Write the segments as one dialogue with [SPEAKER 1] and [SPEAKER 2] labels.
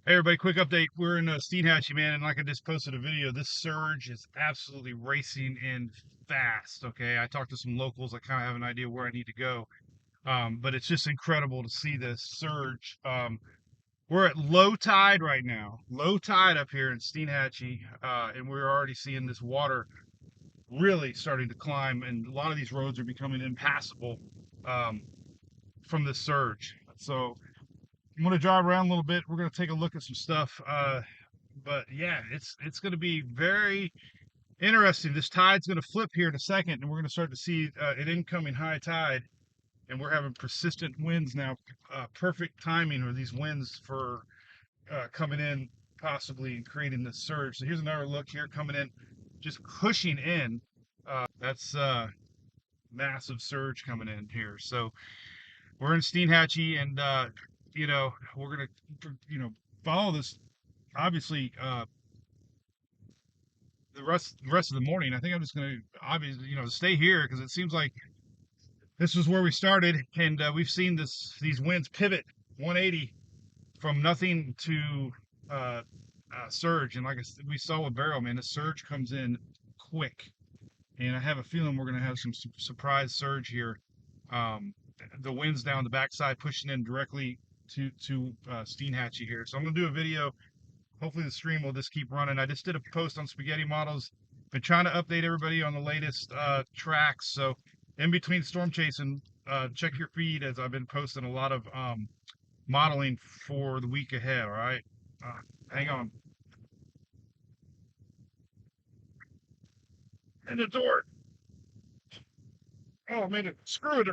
[SPEAKER 1] Hey everybody, quick update. We're in Steinhatchee, man, and like I just posted a video, this surge is absolutely racing in fast. Okay, I talked to some locals. I kind of have an idea where I need to go, but it's just incredible to see this surge. We're at low tide right now, low tide up here in Steinhatchee, and we're already seeing this water really starting to climb, and a lot of these roads are becoming impassable um, from this surge. So I'm gonna drive around a little bit. We're gonna take a look at some stuff. But yeah, it's going to be very interesting. This tide's going to flip here in a second, and we're going to start to see an incoming high tide, and we're having persistent winds now. Perfect timing are these winds for coming in, possibly and creating this surge. So here's another look here coming in, just pushing in. That's massive surge coming in here. So we're in Steinhatchee, and we're gonna follow this. Obviously, the rest of the morning. I think I'm just going to obviously stay here because it seems like this was where we started, and we've seen these winds pivot 180 from nothing to uh, surge. And like we saw with Barrow, man, the surge comes in quick, and I have a feeling we're going to have some surprise surge here. Um, the winds down the backside pushing in directly to Steinhatchee here. So I'm going to do a video. Hopefully the stream will just keep running. I just did a post on spaghetti models. Been trying to update everybody on the latest tracks. So in between storm chasing, check your feed as I've been posting a lot of modeling for the week ahead. All right, hang on. And the door. Oh, I made it. Screw it.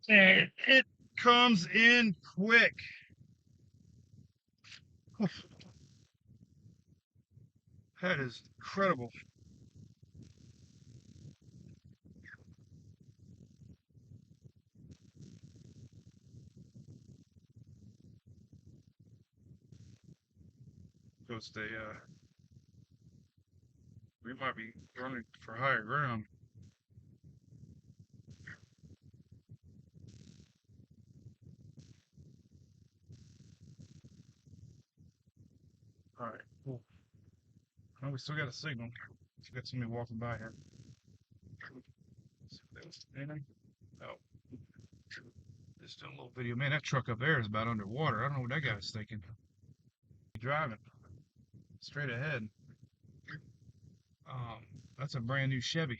[SPEAKER 1] And it comes in quick. That is incredible. Goes the we might be running for higher ground. All right, cool. Oh, we still got a signal. We got somebody walking by here. Anything? Oh, just doing a little video. Man, that truck up there is about underwater. I don't know what that guy's thinking. Driving straight ahead. Um, that's a brand new Chevy,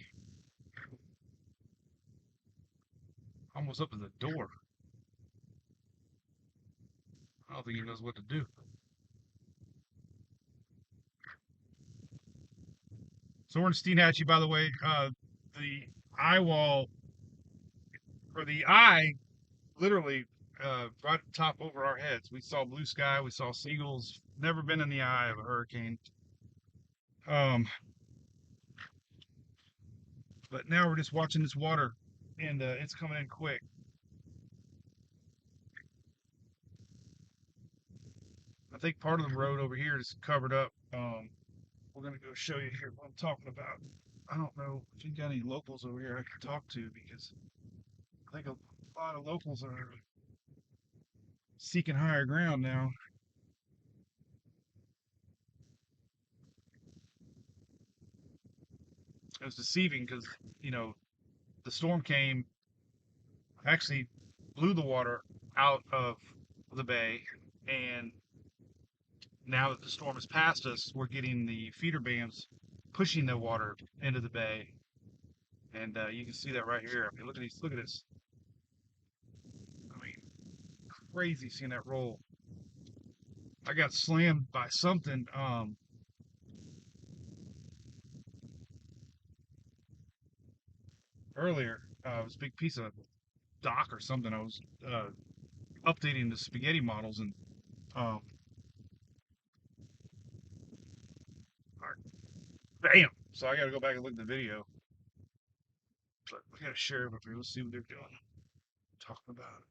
[SPEAKER 1] almost up to the door. I don't think he knows what to do. So we're in Steinhatchee, by the way. The eye wall, or the eye, literally right at the top over our heads. We saw blue sky, we saw seagulls. Never been in the eye of a hurricane. Um, but now we're just watching this water, and it's coming in quick. I think part of the road over here is covered up. We're gonna go show you here what I'm talking about. I don't know if you got any locals over here I can talk to, because I think a lot of locals are seeking higher ground now. It was deceiving because, you know, the storm came, actually blew the water out of the bay, and now that the storm has passed us, we're getting the feeder dams pushing the water into the bay, and you can see that right here. I mean, look at these, look at this. I mean, crazy seeing that roll. I got slammed by something earlier. It was a big piece of dock or something. I was updating the spaghetti models, and um, bam! So I got to go back and look at the video. But we got to share it with me. Let's see what they're doing. Talking about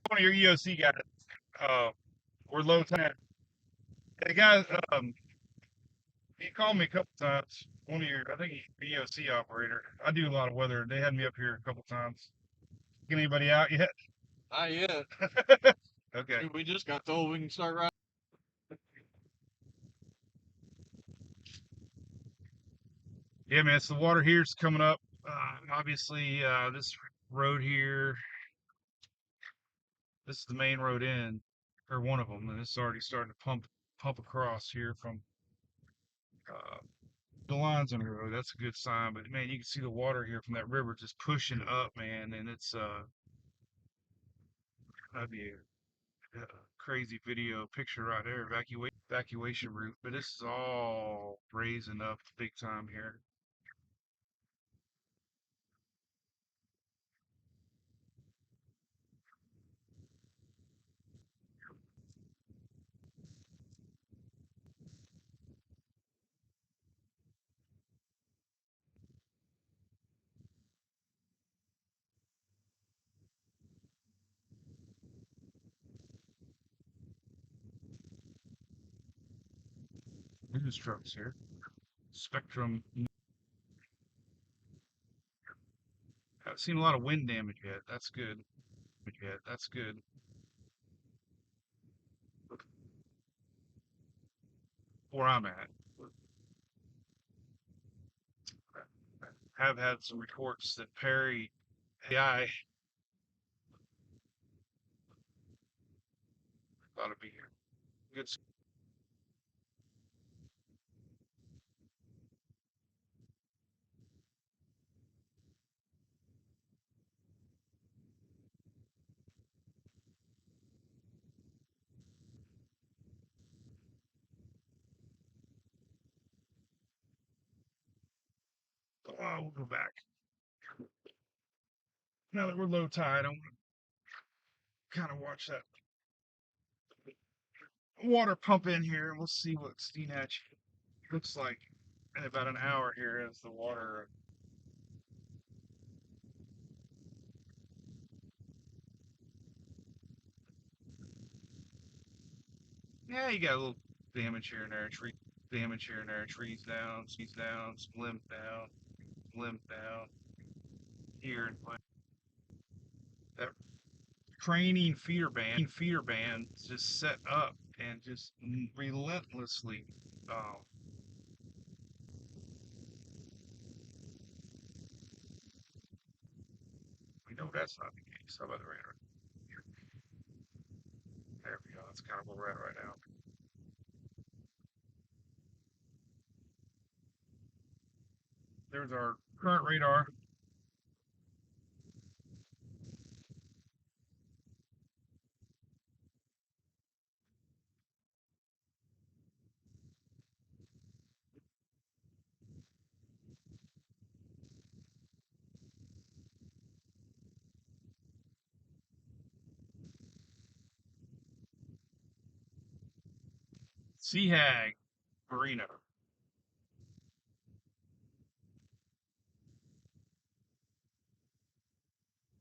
[SPEAKER 1] one of your EOC guys. Uh, we're low tide. The guy, he called me a couple times. One of your, I think he's EOC operator. I do a lot of weather. They had me up here a couple times. Get anybody out yet?
[SPEAKER 2] Not yet.
[SPEAKER 1] Okay.
[SPEAKER 2] We just got told we can start riding.
[SPEAKER 1] Yeah, man. So the water here's coming up. Obviously, this road here, this is the main road in, or one of them, and it's already starting to pump across here from uh, the lines on the road. That's a good sign. But man, you can see the water here from that river just pushing up, man, and it's that'd be a crazy video picture right there, evacuation route. But this is all raising up big time here. News trucks here. Spectrum. Haven't seen a lot of wind damage yet. That's good. That's good. Where I'm at, have had some reports that Perry AI ought to be here. Good. Oh, we'll go back. Now that we're low tide, I want to kind of watch that water pump in here, and we'll see what Steinhatchee looks like in about an hour here as the water. Yeah, you got a little damage here and there. Damage here and there. Trees down, some limb down here and that. training feeder bands just set up and just relentlessly. Um, we know that's not the case. How about the radar? There we go. That's kind of where we're at right now. There's our current radar. Sea Hag Marina.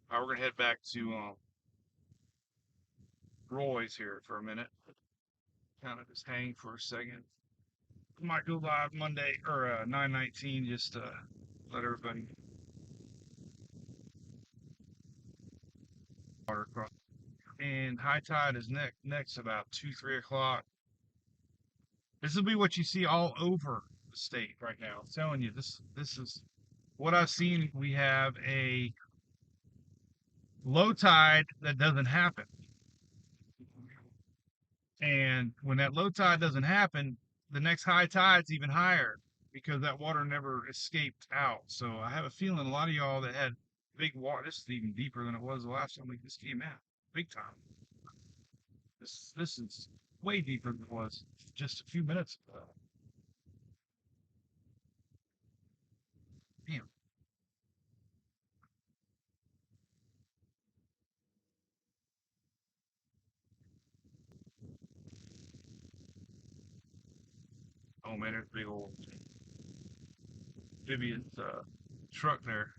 [SPEAKER 1] All right, we're gonna head back to Roy's here for a minute. Kind of just hang for a second. Might go live Monday or 9/19 just to let everybody water across. And high tide is next about 2, 3 o'clock. This will be what you see all over the state right now. I'm telling you, this is what I've seen. We have a low tide that doesn't happen. And when that low tide doesn't happen, the next high tide's even higher because that water never escaped out. So I have a feeling a lot of y'all that had big water, this is even deeper than it was the last time we just came out. Big time. This is way deeper than it was just a few minutes ago. Damn. Oh man, there's a big old amphibious truck there.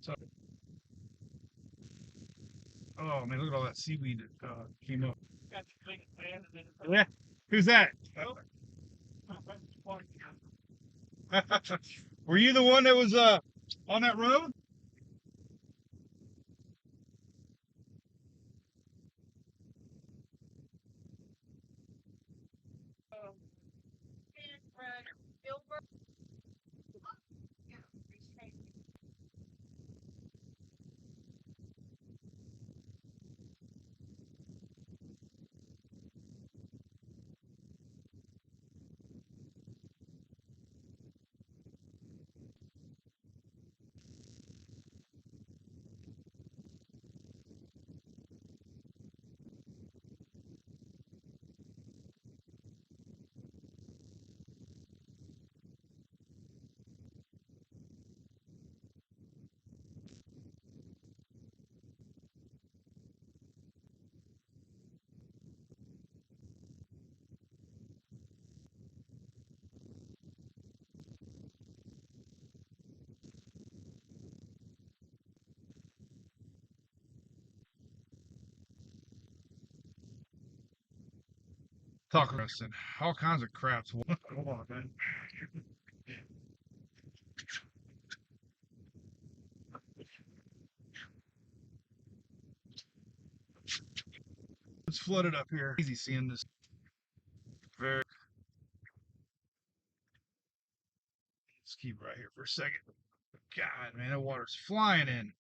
[SPEAKER 1] So, oh man, look at all that seaweed that came up. Yeah. Who's that? Were you the one that was on that road? Talking about all kinds of craps. Hold on, man. It's flooded up here. Easy seeing this. Very. Let's keep right here for a second. God, man, that water's flying in.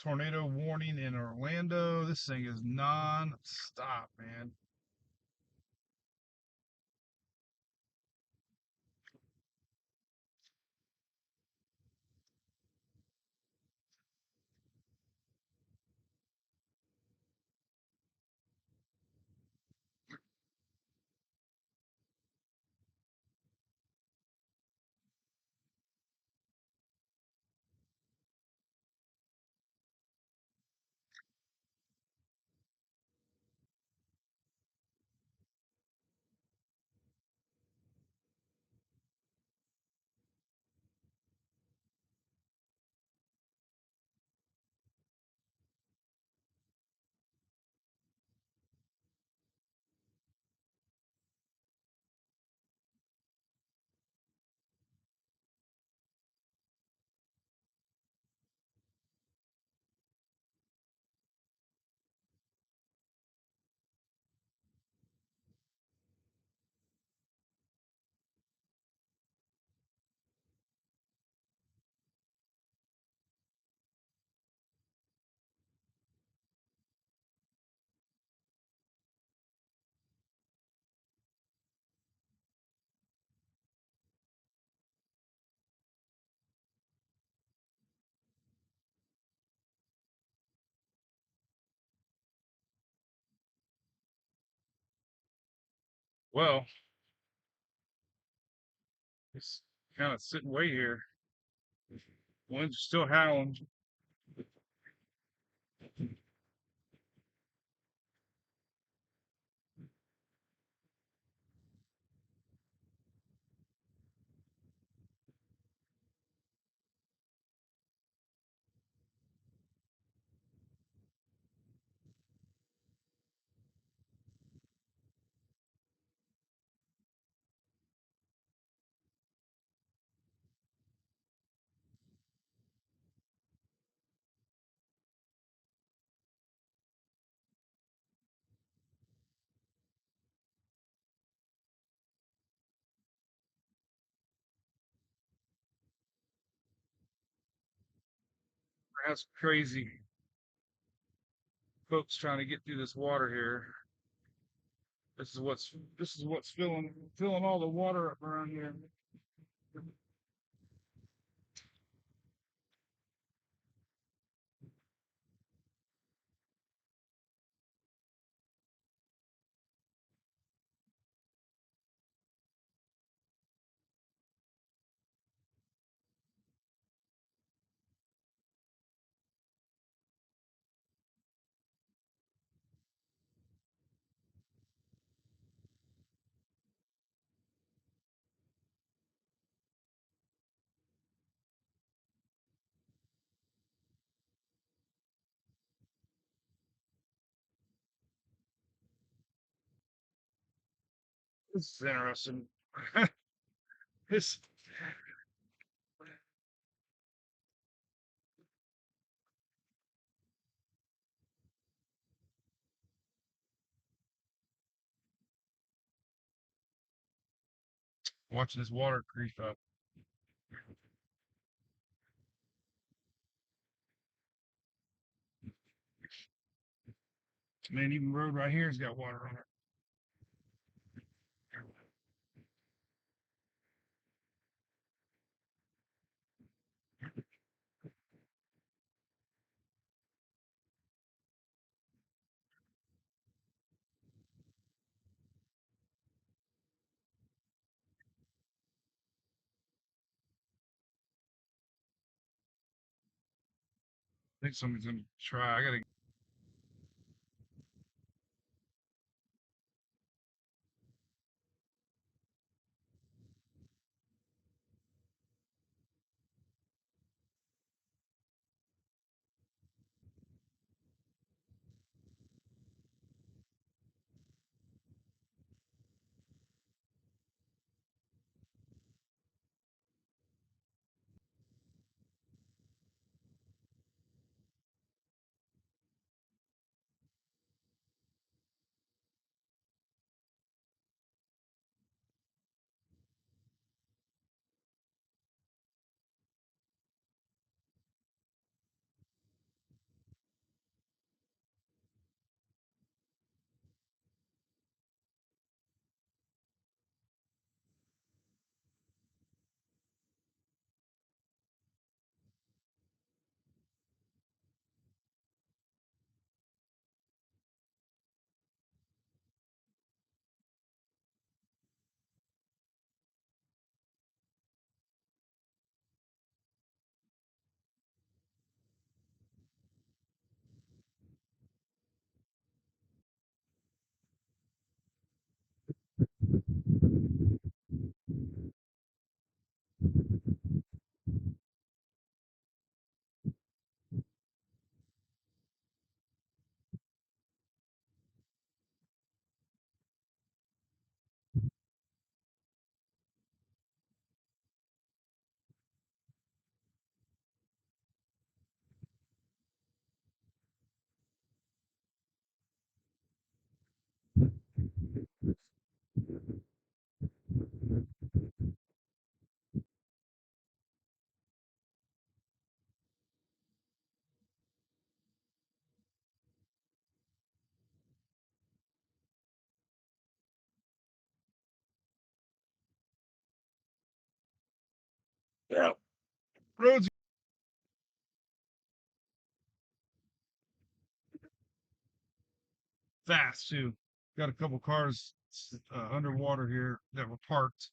[SPEAKER 1] Tornado warning in Orlando. This thing is non-stop, man. Well, just kind of sit and wait here. Wind's still howling. That's crazy. Folks trying to get through this water here. This is what's filling all the water up around here. This is interesting. this watching this water creep up. Man, even the road right here's got water on it. I think somebody's gonna try. I gotta yeah. Roads fast too. Got a couple cars boats underwater here that were parked.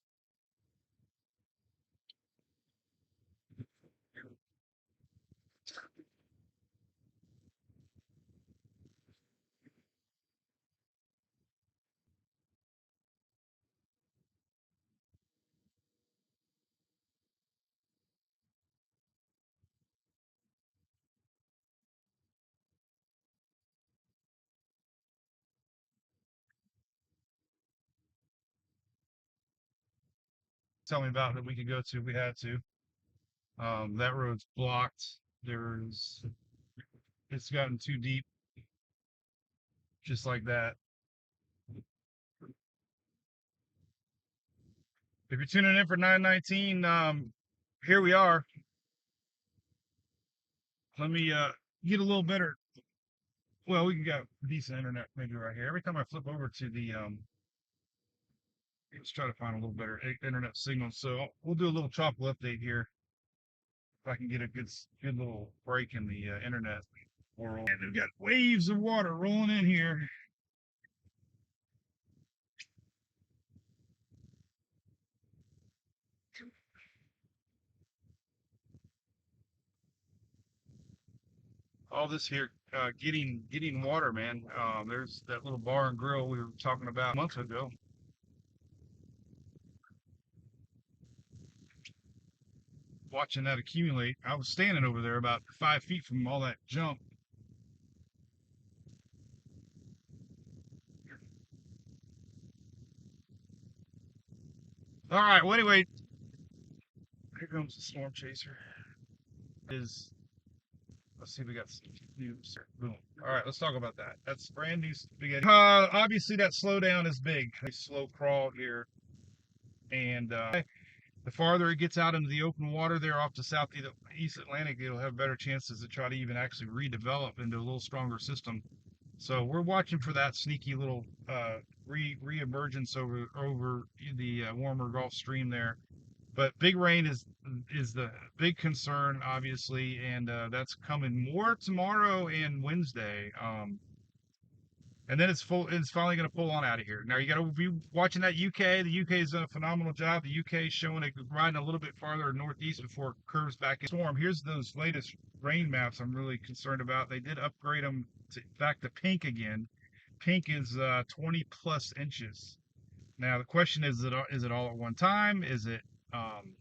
[SPEAKER 1] Tell me about that we could go to. We had to. That road's blocked. There's it's gotten too deep, just like that. If you're tuning in for 919, here we are. Let me get a little better. Well, we can get decent internet maybe right here. Every time I flip over to the let's try to find a little better internet signal. So we'll do a little tropical update here. If I can get a good little break in the internet world. And we've got waves of water rolling in here. All this here, getting water, man. There's that little bar and grill we were talking about months ago. Watching that accumulate. I was standing over there about 5 feet from all that junk. All right. Well, anyway, here comes the storm chaser. Is let's see, we got some news. Boom. All right, let's talk about that. That's brand new spaghetti. Obviously, that slowdown is big. A slow crawl here, and the farther it gets out into the open water there off the southeast Atlantic, it'll have better chances to try to even actually redevelop into a little stronger system. So we're watching for that sneaky little re-emergence over the warmer Gulf Stream there. But big rain is the big concern, obviously, and that's coming more tomorrow and Wednesday. And then it's finally going to pull on out of here. Now you got to be watching that UK. The UK's done a phenomenal job. The UK is showing it riding a little bit farther northeast before it curves back in storm. Here's those latest rain maps I'm really concerned about. They did upgrade them back to pink again. Pink is 20 plus inches. Now the question is it all at one time? Is it um,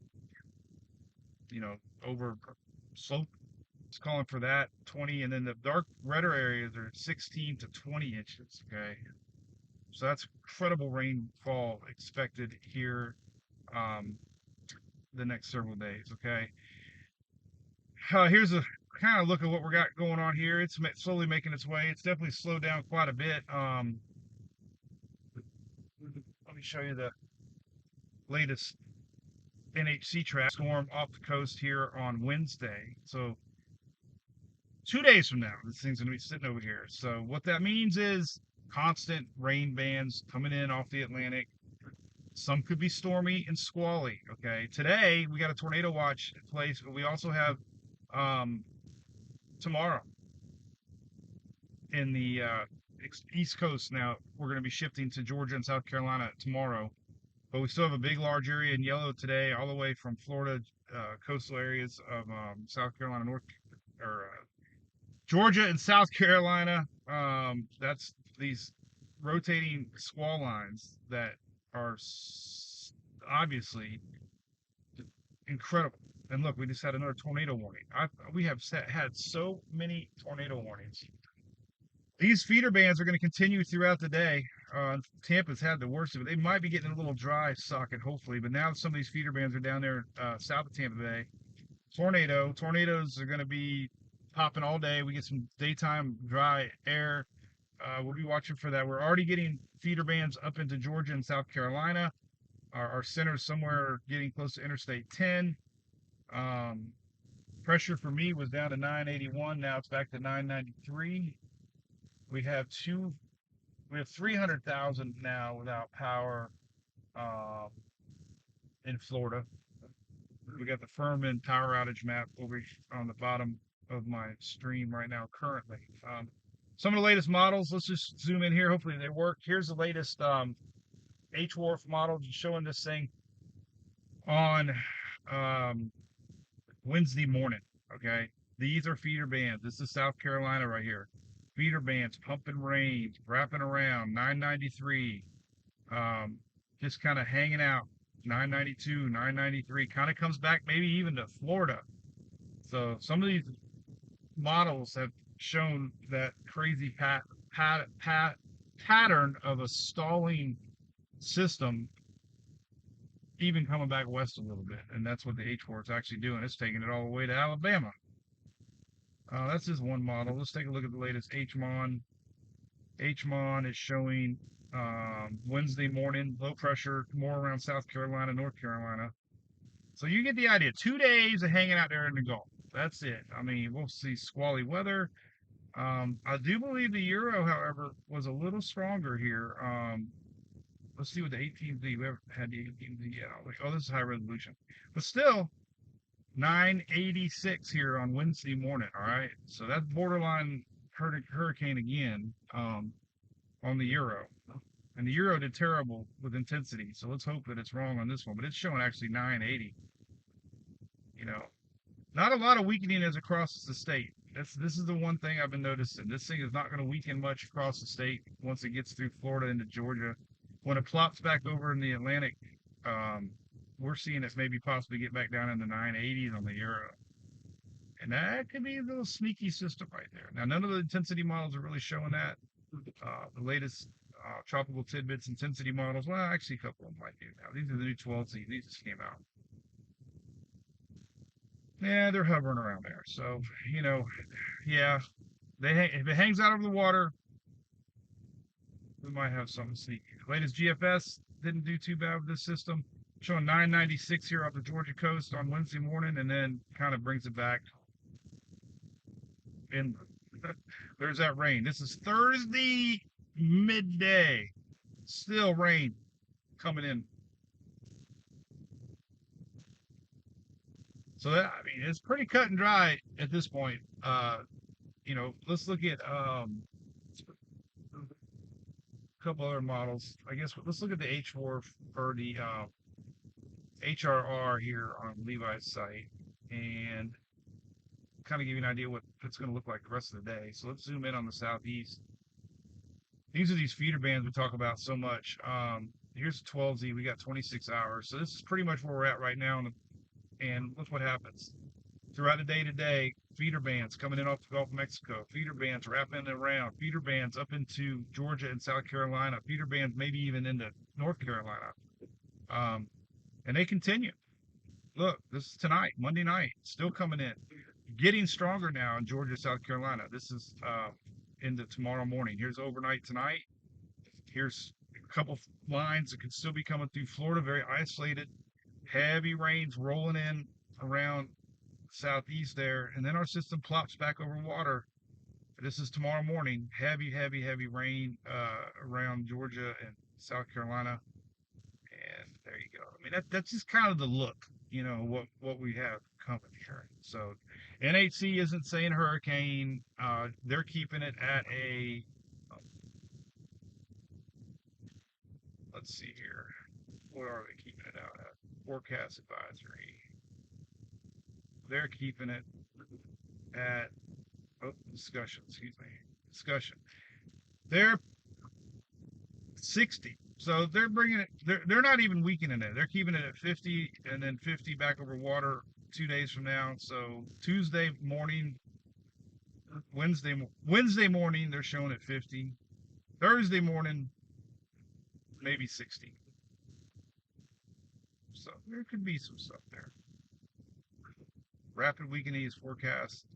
[SPEAKER 1] you know, over slope? It's calling for that 20, and then the dark redder areas are 16 to 20 inches. Okay, so that's incredible rainfall expected here um, the next several days. Okay, here's a kind of look at what we got going on here. It's slowly making its way. It's definitely slowed down quite a bit. Let me show you the latest NHC track storm off the coast here on Wednesday. So 2 days from now, this thing's gonna be sitting over here. So what that means is constant rain bands coming in off the Atlantic. Some could be stormy and squally. Okay, today we got a tornado watch in place, but we also have um, tomorrow in the East Coast. Now we're going to be shifting to Georgia and South Carolina tomorrow, but we still have a big, large area in yellow today, all the way from Florida, coastal areas of South Carolina, or Georgia and South Carolina. That's these rotating squall lines that are obviously incredible. And look, we just had another tornado warning. We have had so many tornado warnings. These feeder bands are going to continue throughout the day. Tampa's had the worst of it. They might be getting a little dry socket, hopefully, but now some of these feeder bands are down there south of Tampa Bay. Tornadoes are going to be popping all day. We get some daytime dry air. We'll be watching for that. We're already getting feeder bands up into Georgia and South Carolina. Our center's somewhere getting close to Interstate 10. Pressure for me was down to 981. Now it's back to 993. We have 300,000 now without power in Florida. We got the Furman power outage map over on the bottom of my stream right now currently. Some of the latest models, let's just zoom in here. Hopefully they work. Here's the latest H-Wharf model, just showing this thing on um, Wednesday morning. Okay, these are feeder bands. This is South Carolina right here. Feeder bands, pumping rain, wrapping around 993. Um, just kind of hanging out. 992, 993, kind of comes back maybe even to Florida. So some of these models have shown that crazy pattern of a stalling system, even coming back west a little bit, and that's what the H4 is actually doing. It's taking it all the way to Alabama. That's just one model. Let's take a look at the latest HMON. HMON is showing Wednesday morning low pressure more around South Carolina, North Carolina. So you get the idea. 2 days of hanging out there in the Gulf. That's it. I mean, we'll see squally weather. I do believe the euro, however, was a little stronger here. Let's see what the 18Z. We haven't had the 18Z yet. Oh, this is high resolution, but still 986 here on Wednesday morning. All right, so that's borderline hurricane again on the euro, and the euro did terrible with intensity. So let's hope that it's wrong on this one. But it's showing actually 980. You know, not a lot of weakening as across the state. This is the one thing I've been noticing. This thing is not going to weaken much across the state once it gets through Florida into Georgia. When it plops back over in the Atlantic, um, we're seeing it maybe possibly get back down in the 980s on the euro. And that could be a little sneaky system right there. Now, none of the intensity models are really showing that. The latest tropical tidbits intensity models, well, actually, a couple of them might do now. These are the new 12Z. These just came out. Yeah, they're hovering around there. So, you know, yeah, if it hangs out over the water, we might have something sneaky. The latest GFS didn't do too bad with this system. Showing 996 here off the Georgia coast on Wednesday morning, and then kind of brings it back in. There's that rain. This is Thursday midday. Still rain coming in. So that, I mean, it's pretty cut and dry at this point. Let's look at a couple other models. I guess let's look at the H4 or the HRR here on Levi's site and kind of give you an idea what it's going to look like the rest of the day. So let's zoom in on the southeast. These are these feeder bands we talk about so much. Here's 12Z. We got 26 hours. So this is pretty much where we're at right now. And look what happens. Throughout the day today, feeder bands coming in off the Gulf of Mexico, feeder bands wrapping around, feeder bands up into Georgia and South Carolina, feeder bands maybe even into North Carolina. And they continue. Look, this is tonight, Monday night, still coming in. Getting stronger now in Georgia, South Carolina. This is into tomorrow morning. Here's overnight tonight. Here's a couple lines that could still be coming through Florida, very isolated. Heavy rains rolling in around southeast there, and then our system plops back over water. This is tomorrow morning. Heavy, heavy, heavy rain around Georgia and South Carolina. And there you go. I mean, that's just kind of the look, what we have coming here. So NHC isn't saying hurricane. They're keeping it at a, let's see here. What are they keeping it out at? Forecast advisory. They're keeping it at, discussion. They're 60. So they're bringing it, they're not even weakening it. They're keeping it at 50 and then 50 back over water 2 days from now. So Tuesday morning, Wednesday morning, they're showing at 50. Thursday morning, maybe 60. So there could be some stuff there. Rapid weakening is forecast.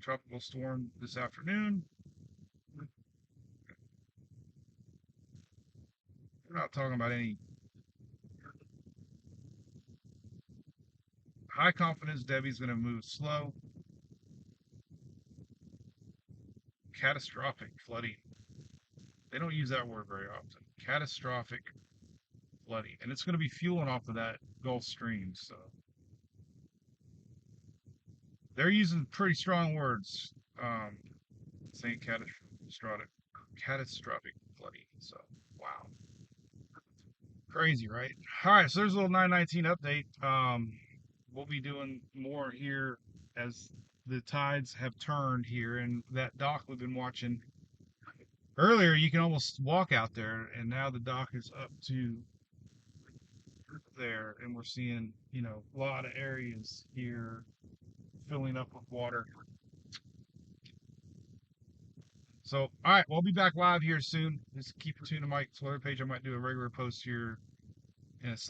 [SPEAKER 1] Tropical storm this afternoon. We're not talking about any high confidence. Debbie's going to move slow. Catastrophic flooding. They don't use that word very often. Catastrophic flooding. And it's going to be fueling off of that Gulf Stream. So they're using pretty strong words, saying catastrophic flooding. So, wow. Crazy, right? All right, so there's a little 919 update. We'll be doing more here as the tides have turned here, and that dock we've been watching earlier. You can almost walk out there, and now the dock is up to there, and we're seeing a lot of areas here filling up with water. So, all right, we'll be back live here soon. Just keep tuned to my Twitter page. I might do a regular post here in a second.